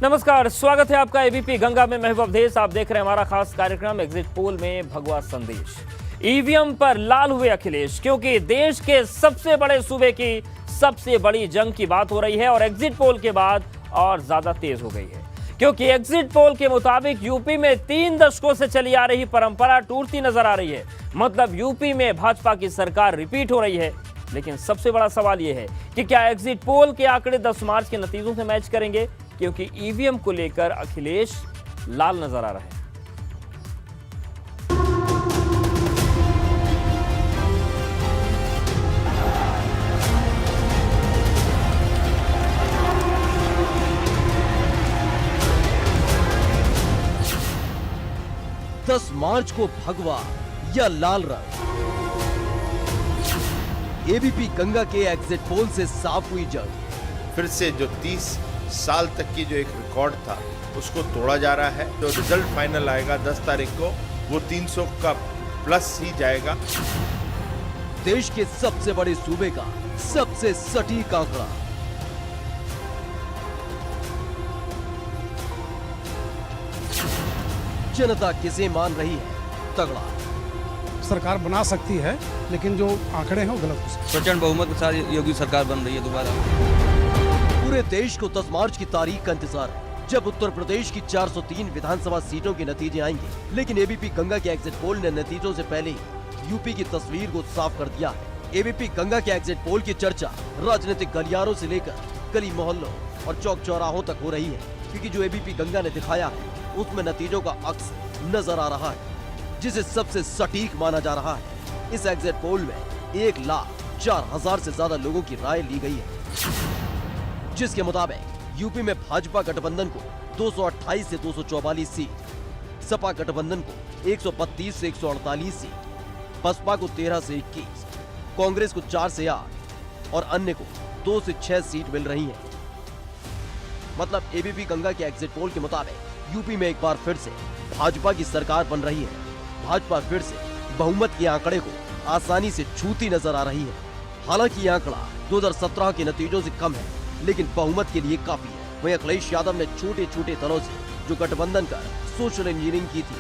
नमस्कार, स्वागत है आपका एबीपी गंगा में। महबूब अवधेश, आप देख रहे हैं हमारा खास कार्यक्रम एग्जिट पोल में भगवा संदेश। ईवीएम पर लाल हुए अखिलेश, क्योंकि देश के सबसे बड़े सूबे की सबसे बड़ी जंग की बात हो रही है और एग्जिट पोल के बाद और ज्यादा तेज हो गई है, क्योंकि एग्जिट पोल के मुताबिक यूपी में 3 दशकों से चली आ रही परंपरा टूटती नजर आ रही है। मतलब यूपी में भाजपा की सरकार रिपीट हो रही है। लेकिन सबसे बड़ा सवाल यह है कि क्या एग्जिट पोल के आंकड़े 10 मार्च के नतीजों से मैच करेंगे, क्योंकि ईवीएम को लेकर अखिलेश लाल नजर आ रहे हैं। दस मार्च को भगवा या लाल रंग, एबीपी गंगा के एग्जिट पोल से साफ हुई जंग। फिर से जो 30 साल तक की जो एक रिकॉर्ड था उसको तोड़ा जा रहा है। जो रिजल्ट फाइनल आएगा 10 तारीख को, वो 300 का प्लस ही जाएगा। देश के सबसे बड़े सूबे का सबसे सटीक आंकड़ा। जनता किसे मान रही है तगड़ा। सरकार बना सकती है, लेकिन जो आंकड़े हैं वो गलत हो सकते हैं। प्रचंड बहुमत के साथ योगी सरकार बन रही है दोबारा। पूरे देश को 10 मार्च की तारीख का इंतजार है, जब उत्तर प्रदेश की 403 विधानसभा सीटों के नतीजे आएंगे। लेकिन एबीपी गंगा के एग्जिट पोल ने नतीजों से पहले ही यूपी की तस्वीर को साफ कर दिया है। एबीपी गंगा के एग्जिट पोल की चर्चा राजनीतिक गलियारों से लेकर गली मोहल्लों और चौक चौराहों तक हो रही है, क्योंकि जो एबीपी गंगा ने दिखाया है उसमें नतीजों का अक्स नजर आ रहा है, जिसे सबसे सटीक माना जा रहा है। इस एग्जिट पोल में 1,04,000 से ज्यादा लोगों की राय ली गई है, जिसके मुताबिक यूपी में भाजपा गठबंधन को 228 से 244 सीट, सपा गठबंधन को 132 से 148 सीट, बसपा को 13 से 21, कांग्रेस को 4 से 8 और अन्य को 2 से 6 सीट मिल रही है। मतलब एबीपी गंगा के एग्जिट पोल के मुताबिक यूपी में एक बार फिर से भाजपा की सरकार बन रही है। भाजपा फिर से बहुमत के आंकड़े को आसानी से छूती नजर आ रही है। हालांकि ये आंकड़ा 2017 के नतीजों से कम है, लेकिन बहुमत के लिए काफी है। वहीं अखिलेश यादव ने छोटे छोटे दलों से जो गठबंधन कर सोशल इंजीनियरिंग की थी,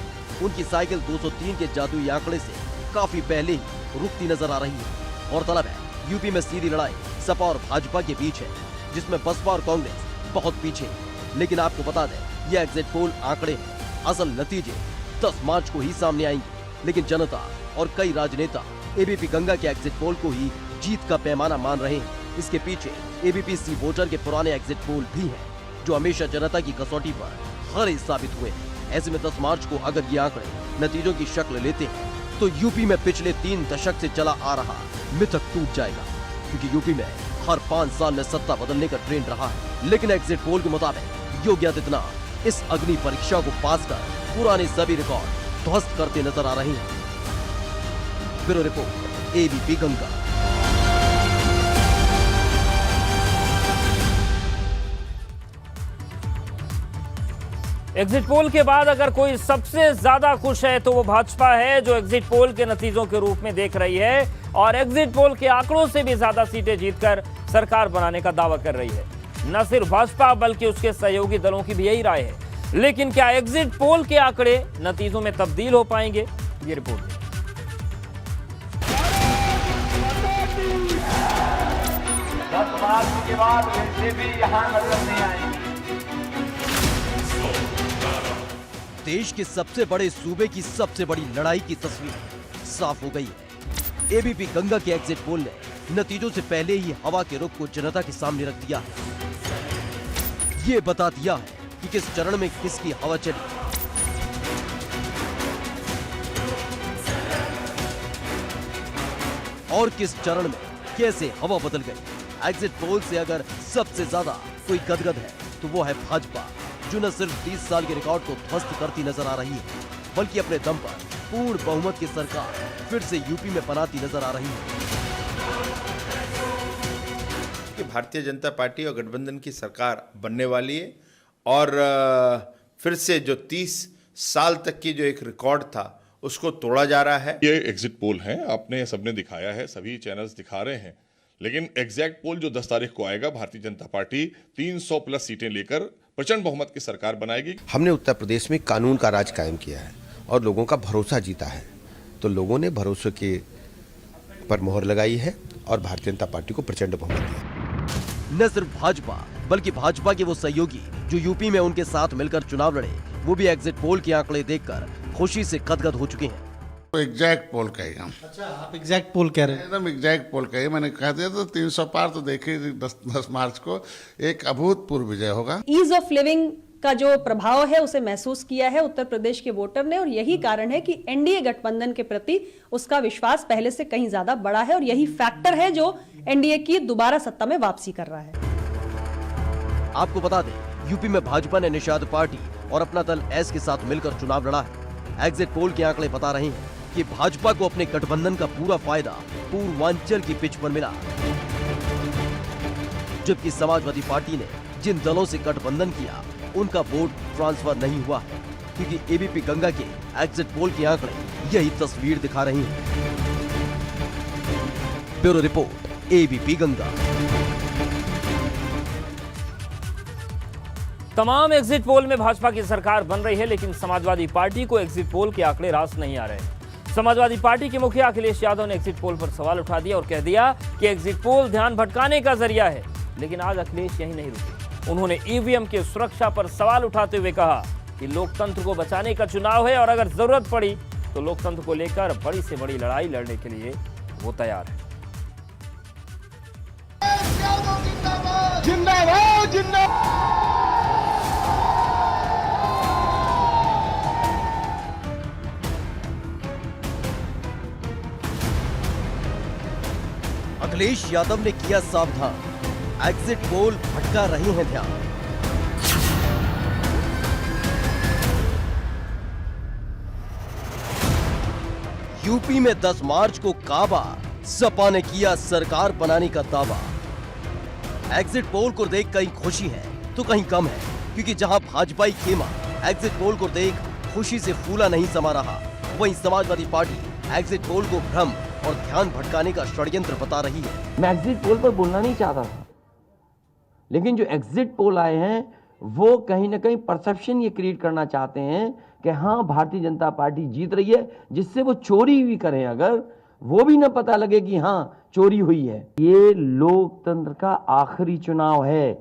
उनकी साइकिल 203 के जादुई आंकड़े से काफी पहले ही रुकती नजर आ रही है। गौरतलब है यूपी में सीधी लड़ाई सपा और भाजपा के बीच है, जिसमें बसपा और कांग्रेस बहुत पीछे है। लेकिन आपको बता दें, ये एग्जिट पोल आंकड़े हैं, असल नतीजे 10 मार्च को ही सामने आएंगे। लेकिन जनता और कई राजनेता एबीपी गंगा के एग्जिट पोल को ही जीत का पैमाना मान रहे हैं। इसके पीछे एबीपी सी वोटर के पुराने एग्जिट पोल भी हैं, जो हमेशा जनता की कसौटी पर खरे साबित हुए हैं। ऐसे में 10 मार्च को अगर ये आंकड़े नतीजों की शक्ल लेते हैं, तो यूपी में पिछले 3 दशक से चला आ रहा मिथक टूट जाएगा, क्योंकि यूपी में हर 5 साल में सत्ता बदलने का ट्रेंड रहा है। लेकिन एग्जिट पोल के मुताबिक योगी आदित्यनाथ इस अग्नि परीक्षा को पास कर पुराने सभी रिकॉर्ड ध्वस्त करते नजर आ रहे हैं। Bureau report, ABP Ganga. Exit poll के बाद अगर कोई सबसे ज्यादा खुश है तो वो भाजपा है, जो एग्जिट पोल के नतीजों के रूप में देख रही है और एग्जिट पोल के आंकड़ों से भी ज्यादा सीटें जीतकर सरकार बनाने का दावा कर रही है। न सिर्फ भाजपा बल्कि उसके सहयोगी दलों की भी यही राय है। लेकिन क्या एग्जिट पोल के आंकड़े नतीजों में तब्दील हो पाएंगे? ये रिपोर्ट है। के बाद वैसे भी यहाँ नजर नहीं आएंगे। देश के सबसे बड़े सूबे की सबसे बड़ी लड़ाई की तस्वीर साफ हो गई है। एबीपी गंगा के एग्जिट पोल ने नतीजों से पहले ही हवा के रुख को जनता के सामने रख दिया है। ये बता दिया है कि किस चरण में किसकी हवा चली। और किस चरण में कैसे हवा बदल गई। एग्जिट पोल से अगर सबसे ज्यादा कोई गदगद है तो वो है भाजपा, जो न सिर्फ 30 साल के रिकॉर्ड को ध्वस्त करती नजर आ रही है, बल्कि अपने दम पर पूर्ण बहुमत की सरकार फिर से यूपी में बनाती नजर आ रही है। कि भारतीय जनता पार्टी और गठबंधन की सरकार बनने वाली है और फिर से जो 30 साल तक की जो एक रिकॉर्ड था उसको तोड़ा जा रहा है। ये एग्जिट पोल है, आपने सबने दिखाया है, सभी चैनल्स दिखा रहे हैं, लेकिन एग्जैक्ट पोल जो 10 तारीख को आएगा, भारतीय जनता पार्टी 300 प्लस सीटें लेकर प्रचंड बहुमत की सरकार बनाएगी। हमने उत्तर प्रदेश में कानून का राज कायम किया है और लोगों का भरोसा जीता है, तो लोगों ने भरोसे के पर मोहर लगाई है और भारतीय जनता पार्टी को प्रचंड बहुमत दिया। न सिर्फ भाजपा बल्कि भाजपा के वो सहयोगी जो यूपी में उनके साथ मिलकर चुनाव लड़े, वो भी एग्जिट पोल के आंकड़े देखकर खुशी से गदगद हो चुके हैं। एग्जैक्ट पोल कहेगा। अच्छा, आप एग्जैक्ट पोल कह रहे हैं? एकदम एग्जैक्ट पोल कहे, मैंने कह दिया तो 300 पार तो देखिए 10 मार्च को एक अभूतपूर्व विजय होगा। ईज ऑफ लिविंग का जो प्रभाव है उसे महसूस किया है उत्तर प्रदेश के वोटर ने, और यही कारण है कि एनडीए गठबंधन के प्रति उसका विश्वास पहले से कहीं ज्यादा बड़ा है, और यही फैक्टर है जो एनडीए की दोबारा सत्ता में वापसी कर रहा है। आपको बता दें, यूपी में भाजपा ने निषाद पार्टी और अपना दल एस के साथ मिलकर चुनाव लड़ा है। एग्जिट पोल के आंकड़े बता रहे हैं कि भाजपा को अपने गठबंधन का पूरा फायदा पूर्वांचल की पिच पर मिला, जबकि समाजवादी पार्टी ने जिन दलों से गठबंधन किया उनका वोट ट्रांसफर नहीं हुआ है, क्योंकि एबीपी गंगा के एग्जिट पोल के आंकड़े यही तस्वीर दिखा रही हैं। Bureau report, ABP Ganga. तमाम एग्जिट पोल में भाजपा की सरकार बन रही है, लेकिन समाजवादी पार्टी को एग्जिट पोल के आंकड़े रास नहीं आ रहे। समाजवादी पार्टी के मुखिया अखिलेश यादव ने एग्जिट पोल पर सवाल उठा दिया और कह दिया कि एग्जिट पोल ध्यान भटकाने का जरिया है। लेकिन आज अखिलेश यही नहीं रुके, उन्होंने ईवीएम की सुरक्षा पर सवाल उठाते हुए कहा कि लोकतंत्र को बचाने का चुनाव है और अगर जरूरत पड़ी तो लोकतंत्र को लेकर बड़ी से बड़ी लड़ाई लड़ने के लिए वो तैयार है। जिंदाबाद जिंदाबाद। अखिलेश यादव ने किया सावधान, एग्जिट पोल भटका रहे हैं ध्यान। यूपी में 10 मार्च को काबा, सपा ने किया सरकार बनाने का दावा। एग्जिट पोल को देख कहीं खुशी है तो कहीं कम है, क्योंकि जहां भाजपाई खेमा एग्जिट पोल को देख खुशी से फूला नहीं समा रहा, वहीं समाजवादी पार्टी एग्जिट पोल को भ्रम और ध्यान भटकाने का षड्यंत्र बता रही है। मैं एग्जिट पोल पर बोलना नहीं चाहता था, लेकिन जो एग्जिट पोल आए हैं वो कहीं ना कहीं परसेप्शन ये क्रिएट करना चाहते हैं कि हाँ भारतीय जनता पार्टी जीत रही है, जिससे वो चोरी भी करें अगर वो भी ना पता लगे कि हाँ चोरी हुई है। ये लोकतंत्र का आखिरी चुनाव है।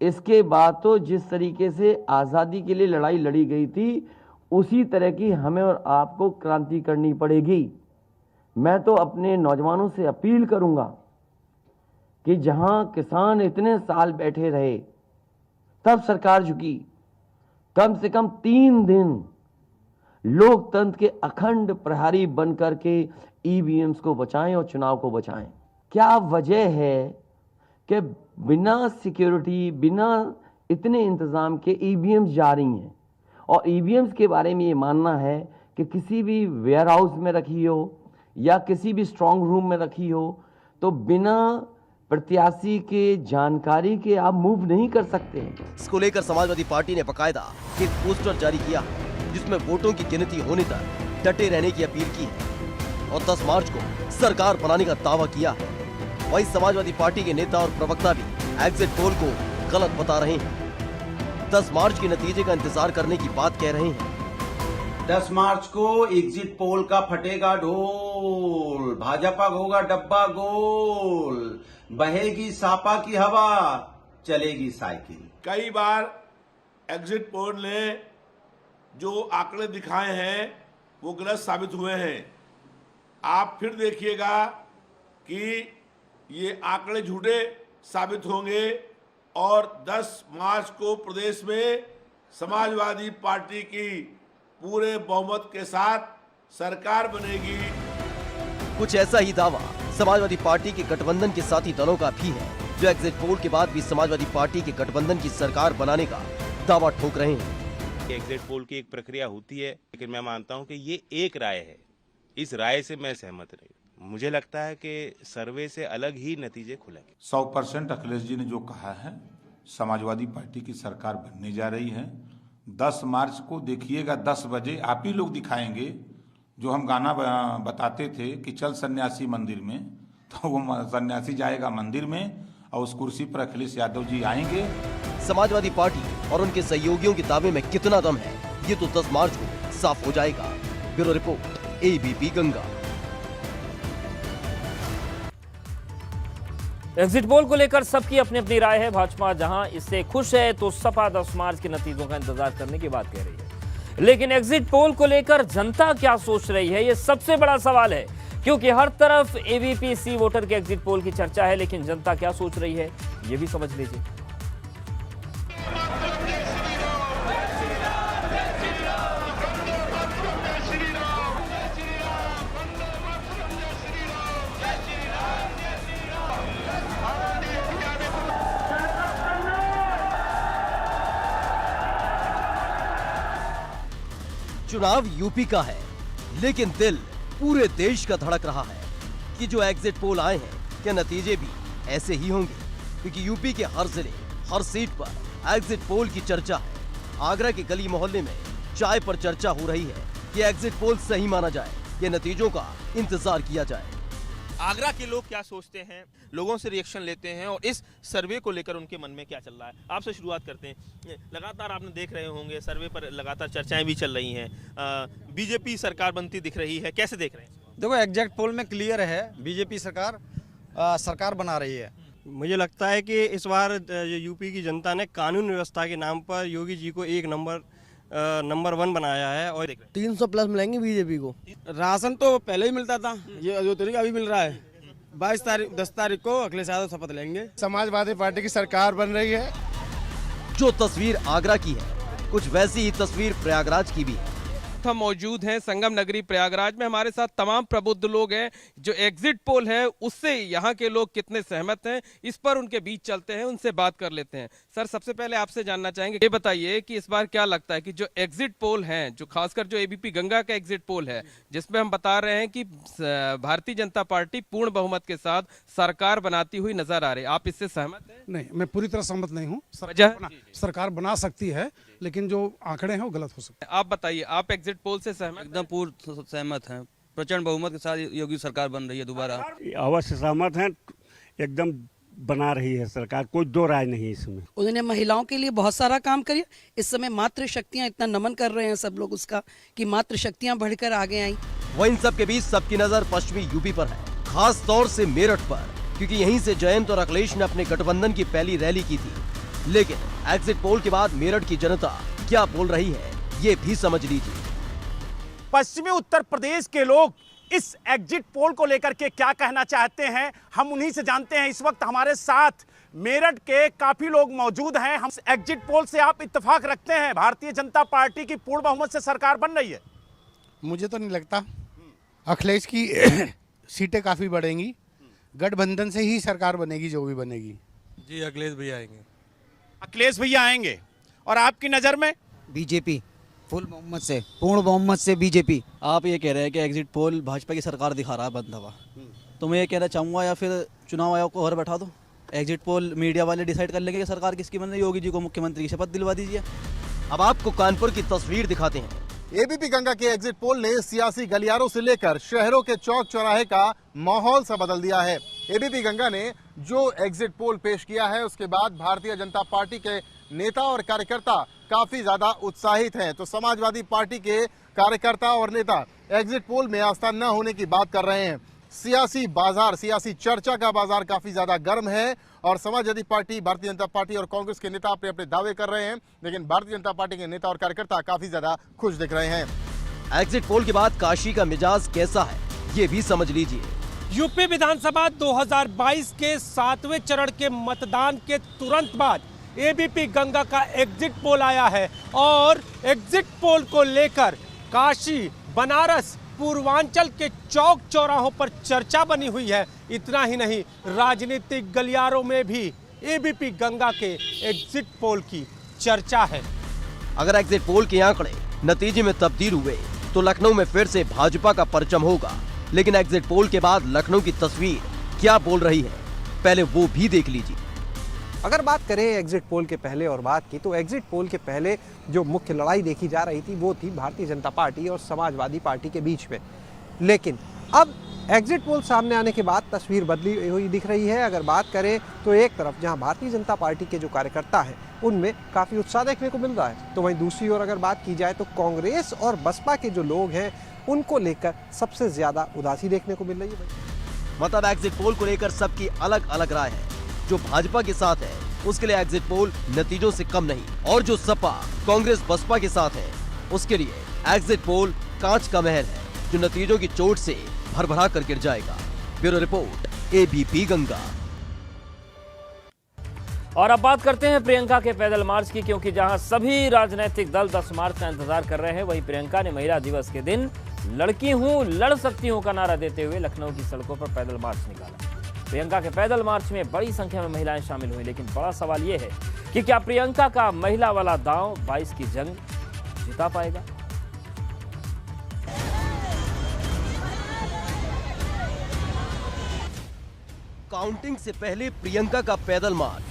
इसके बाद तो जिस तरीके से आजादी के लिए लड़ाई लड़ी गई थी उसी तरह की हमें और आपको क्रांति करनी पड़ेगी। मैं तो अपने नौजवानों से अपील करूंगा कि जहां किसान इतने साल बैठे रहे तब सरकार झुकी, कम से कम 3 दिन लोकतंत्र के अखंड प्रहरी बनकर के ईवीएम्स को बचाएं और चुनाव को बचाएं। क्या वजह है कि बिना सिक्योरिटी, बिना इतने इंतजाम के ईवीएम्स जा रही हैं? और ईवीएम्स के बारे में ये मानना है कि किसी भी वेयर हाउस में रखी हो या किसी भी स्ट्रांग रूम में रखी हो तो बिना प्रत्याशी के जानकारी के आप मूव नहीं कर सकते। इसको लेकर समाजवादी पार्टी ने बकायदा एक पोस्टर जारी किया जिसमें वोटों की गिनती होने तक डटे रहने की अपील की है और 10 मार्च को सरकार बनाने का दावा किया है। वहीं समाजवादी पार्टी के नेता और प्रवक्ता भी एग्जिट पोल को गलत बता रहे हैं। 10 मार्च के नतीजे का इंतजार करने की बात कह रहे हैं। 10 मार्च को एग्जिट पोल का फटेगा ढोल, भाजपा होगा डब्बा गोल, बहेगी सापा की हवा, चलेगी साइकिल। कई बार एग्जिट पोल ने जो आंकड़े दिखाए हैं वो गलत साबित हुए हैं। आप फिर देखिएगा कि ये आंकड़े झूठे साबित होंगे और 10 मार्च को प्रदेश में समाजवादी पार्टी की पूरे बहुमत के साथ सरकार बनेगी। कुछ ऐसा ही दावा समाजवादी पार्टी के गठबंधन के साथी दलों का भी है, जो एग्जिट पोल के बाद भी समाजवादी पार्टी के गठबंधन की सरकार बनाने का दावा ठोक रहे हैं। एग्जिट पोल की एक प्रक्रिया होती है, लेकिन मैं मानता हूं कि ये एक राय है। इस राय से मैं सहमत नहीं। मुझे लगता है कि सर्वे से अलग ही नतीजे खुलेंगे। 100% अखिलेश जी ने जो कहा है, समाजवादी पार्टी की सरकार बनने जा रही है। 10 मार्च को देखिएगा 10 बजे आप ही लोग दिखाएंगे जो हम गाना बताते थे कि चल सन्यासी मंदिर में, तो वो सन्यासी जाएगा मंदिर में और उस कुर्सी पर अखिलेश यादव जी आएंगे। समाजवादी पार्टी और उनके सहयोगियों के दावे में कितना दम है, ये तो 10 मार्च को साफ हो जाएगा। Bureau report, ABP Ganga. Exit poll को लेकर सबकी अपनी अपनी राय है। भाजपा जहां इससे खुश है तो सपा 10 मार्च के नतीजों का इंतजार करने की बात कह रही है। लेकिन एग्जिट पोल को लेकर जनता क्या सोच रही है, यह सबसे बड़ा सवाल है, क्योंकि हर तरफ एबीपी वोटर के एग्जिट पोल की चर्चा है, लेकिन जनता क्या सोच रही है यह भी समझ लीजिए। चुनाव यूपी का है, लेकिन दिल पूरे देश का धड़क रहा है कि जो एग्जिट पोल आए हैं, क्या नतीजे भी ऐसे ही होंगे? क्योंकि यूपी के हर जिले, हर सीट पर एग्जिट पोल की चर्चा है। आगरा के गली मोहल्ले में चाय पर चर्चा हो रही है कि एग्जिट पोल सही माना जाए, ये नतीजों का इंतजार किया जाए। आगरा के लोग क्या सोचते हैं, लोगों से रिएक्शन लेते हैं और इस सर्वे को लेकर उनके मन में क्या चल रहा है, आपसे शुरुआत करते हैं। लगातार आपने देख रहे होंगे सर्वे पर लगातार चर्चाएं भी चल रही हैं, बीजेपी सरकार बनती दिख रही है, कैसे देख रहे हैं? देखो एग्जैक्ट पोल में क्लियर है बीजेपी सरकार बना रही है। मुझे लगता है कि इस बार यूपी की जनता ने कानून व्यवस्था के नाम पर योगी जी को एक नंबर 1 बनाया है और 300 प्लस मिलेंगे बीजेपी को। राशन तो पहले ही मिलता था, ये जो तरीका अभी मिल रहा है। 10 तारीख को अखिलेश यादव शपथ लेंगे। समाजवादी पार्टी की सरकार बन रही है। जो तस्वीर आगरा की है, कुछ वैसी ही तस्वीर प्रयागराज की भी है। हम मौजूद हैं संगम नगरी प्रयागराज में, हमारे साथ तमाम प्रबुद्ध लोग हैं। जो एग्जिट पोल है उससे यहाँ के लोग कितने सहमत हैं, इस पर उनके बीच चलते हैं, उनसे बात कर लेते हैं। सर, सबसे पहले आपसे जानना चाहेंगे, ये बताइए कि इस बार क्या लगता है कि जो एग्जिट पोल हैं, जो खासकर जो एबीपी गंगा का एग्जिट पोल है, जिसमें हम बता रहे हैं कि भारतीय जनता पार्टी पूर्ण बहुमत के साथ सरकार बनाती हुई नजर आ रही है, आप इससे सहमत हैं? नहीं, मैं पूरी तरह सहमत नहीं हूँ। सरकार बना सकती है, लेकिन जो आंकड़े हैं वो गलत हो सकते हैं। आप बताइए, आप एग्जिट पोल से सहमत? एकदम पूर्ण सहमत हैं। प्रचंड बहुमत के साथ योगी सरकार बन रही है दोबारा। अवश्य सहमत हैं, एकदम बना रही है सरकार, कोई दो राय नहीं इसमें। उन्होंने महिलाओं के लिए बहुत सारा काम किया। इस समय मातृ शक्तियाँ इतना नमन कर रहे हैं सब लोग उसका, कि मातृ शक्तियाँ बढ़कर आगे आई। वहीं सब के बीच सबकी नजर पश्चिमी यूपी पर है, खास तौर से मेरठ पर, क्योंकि यहीं से जयंत और अखिलेश ने अपने गठबंधन की पहली रैली की थी। लेकिन एग्जिट पोल के बाद मेरठ की जनता क्या बोल रही है, ये भी समझ लीजिए। पश्चिमी उत्तर प्रदेश के लोग इस एग्जिट पोल को लेकर के क्या कहना चाहते हैं, हम उन्हीं से जानते हैं। इस वक्त हमारे साथ मेरठ के काफी लोग मौजूद हैं। हम एग्जिट पोल से आप इत्तेफाक रखते हैं, भारतीय जनता पार्टी की पूर्ण बहुमत से सरकार बन रही है? मुझे तो नहीं लगता। अखिलेश की सीटें काफी बढ़ेंगी, गठबंधन से ही सरकार बनेगी जो भी बनेगी। जी, अखिलेश भैया आएंगे। अखिलेश भैया आएंगे। और आपकी नजर में? बीजेपी फुल बहुमत से, पूर्ण बहुमत से बीजेपी। आप ये कह रहे हैं कि एग्जिट पोल भाजपा की सरकार दिखा रहा है बंधवा, तो मैं ये कहना चाहूँगा या फिर चुनाव आयोग को और बैठा दो। एग्जिट पोल मीडिया वाले डिसाइड कर लेंगे कि सरकार किसकी बन रही है, योगी जी को मुख्यमंत्री की शपथ दिलवा दीजिए। अब आपको कानपुर की तस्वीर दिखाते हैं। एबीपी गंगा के एग्जिट पोल ने सियासी गलियारों से लेकर शहरों के चौक चौराहे का माहौल सा बदल दिया है। एबीपी गंगा ने जो एग्जिट पोल पेश किया है, उसके बाद भारतीय जनता पार्टी के नेता और कार्यकर्ता काफी ज्यादा उत्साहित हैं। तो समाजवादी पार्टी के कार्यकर्ता और नेता एग्जिट पोल में आस्था न होने की बात कर रहे हैं। सियासी बाजार, सियासी चर्चा का बाजार काफी ज्यादा गर्म है और समाजवादी पार्टी, भारतीय जनता पार्टी और कांग्रेस के नेता अपने अपने दावे कर रहे हैं, लेकिन भारतीय जनता पार्टी के नेता और कार्यकर्ता काफी ज्यादा खुश दिख रहे हैं। एग्जिट पोल के बाद काशी का मिजाज कैसा है, ये भी समझ लीजिए। यूपी विधानसभा 2022 के 7वें चरण के मतदान के तुरंत बाद एबीपी गंगा का एग्जिट पोल आया है और एग्जिट पोल को लेकर काशी, बनारस, पूर्वांचल के चौक चौराहों पर चर्चा बनी हुई है। इतना ही नहीं, राजनीतिक गलियारों में भी एबीपी गंगा के एग्जिट पोल की चर्चा है। अगर एग्जिट पोल के आंकड़े नतीजे में तब्दील हुए तो लखनऊ में फिर से भाजपा का परचम होगा। लेकिन एग्जिट पोल के बाद लखनऊ की तस्वीर क्या बोल रही है, पहले वो भी देख लीजिए। अगर बात करें एग्जिट पोल के पहले और बाद की, तो एग्जिट पोल के पहले जो मुख्य लड़ाई देखी जा रही थी वो थी भारतीय जनता पार्टी और समाजवादी पार्टी के बीच में। लेकिन अब एग्जिट पोल सामने आने के बाद तस्वीर बदली हुई दिख रही है। अगर बात करें तो एक तरफ जहां भारतीय जनता पार्टी के जो कार्यकर्ता हैं उनमें काफ़ी उत्साह देखने को मिल रहा है, तो वहीं दूसरी ओर अगर बात की जाए तो कांग्रेस और बसपा के जो लोग हैं उनको लेकर सबसे ज़्यादा उदासी देखने को मिल रही है। मतलब एग्जिट पोल को लेकर सबकी अलग अलग राय है। जो भाजपा के साथ है उसके लिए एग्जिट पोल नतीजों से कम नहीं, और जो सपा कांग्रेस बसपा के साथ है उसके लिए एग्जिट पोल कांच का महल है जो नतीजों की चोट से भरभरा कर गिर जाएगा। Bureau report, ABP Ganga. और अब बात करते हैं प्रियंका के पैदल मार्च की, क्योंकि जहां सभी राजनीतिक दल 10 मार्च का इंतजार कर रहे हैं, वहीं प्रियंका ने महिला दिवस के दिन लड़की हूं लड़ सकती हूं का नारा देते हुए लखनऊ की सड़कों पर पैदल मार्च निकाला। प्रियंका के पैदल मार्च में बड़ी संख्या में महिलाएं शामिल हुई, लेकिन बड़ा सवाल यह है कि क्या प्रियंका का महिला वाला दांव 22 की जंग जिता पाएगा? काउंटिंग से पहले प्रियंका का पैदल मार्च,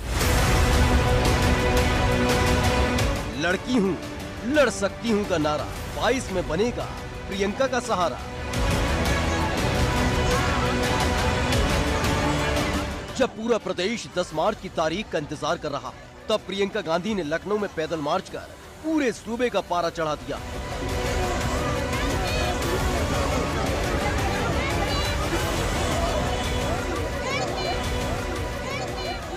लड़की हूं लड़ सकती हूं का नारा, 22 में बनेगा प्रियंका का सहारा। जब पूरा प्रदेश 10 मार्च की तारीख का इंतजार कर रहा है, तब प्रियंका गांधी ने लखनऊ में पैदल मार्च कर पूरे सूबे का पारा चढ़ा दिया।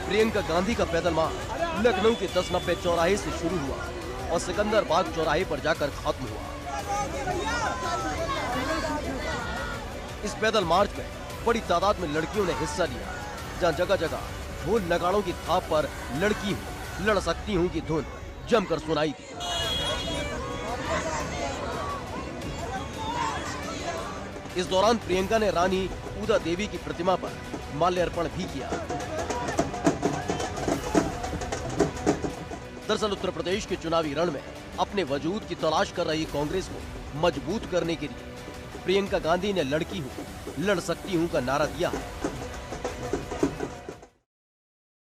प्रियंका गांधी का पैदल मार्च लखनऊ के 1090 चौराहे से शुरू हुआ और सिकंदर बाग चौराहे पर जाकर खत्म हुआ। इस पैदल मार्च में बड़ी तादाद में लड़कियों ने हिस्सा लिया, जहां जगह जगह ढोल नगाड़ों की थाप पर लड़की हूं लड़ सकती हूं की धुन जमकर सुनाई दी। इस दौरान प्रियंका ने रानी पूजा देवी की प्रतिमा पर माल्यार्पण भी किया। दरअसल उत्तर प्रदेश के चुनावी रण में अपने वजूद की तलाश कर रही कांग्रेस को मजबूत करने के लिए प्रियंका गांधी ने लड़की हूं लड़ सकती हूं का नारा दिया है।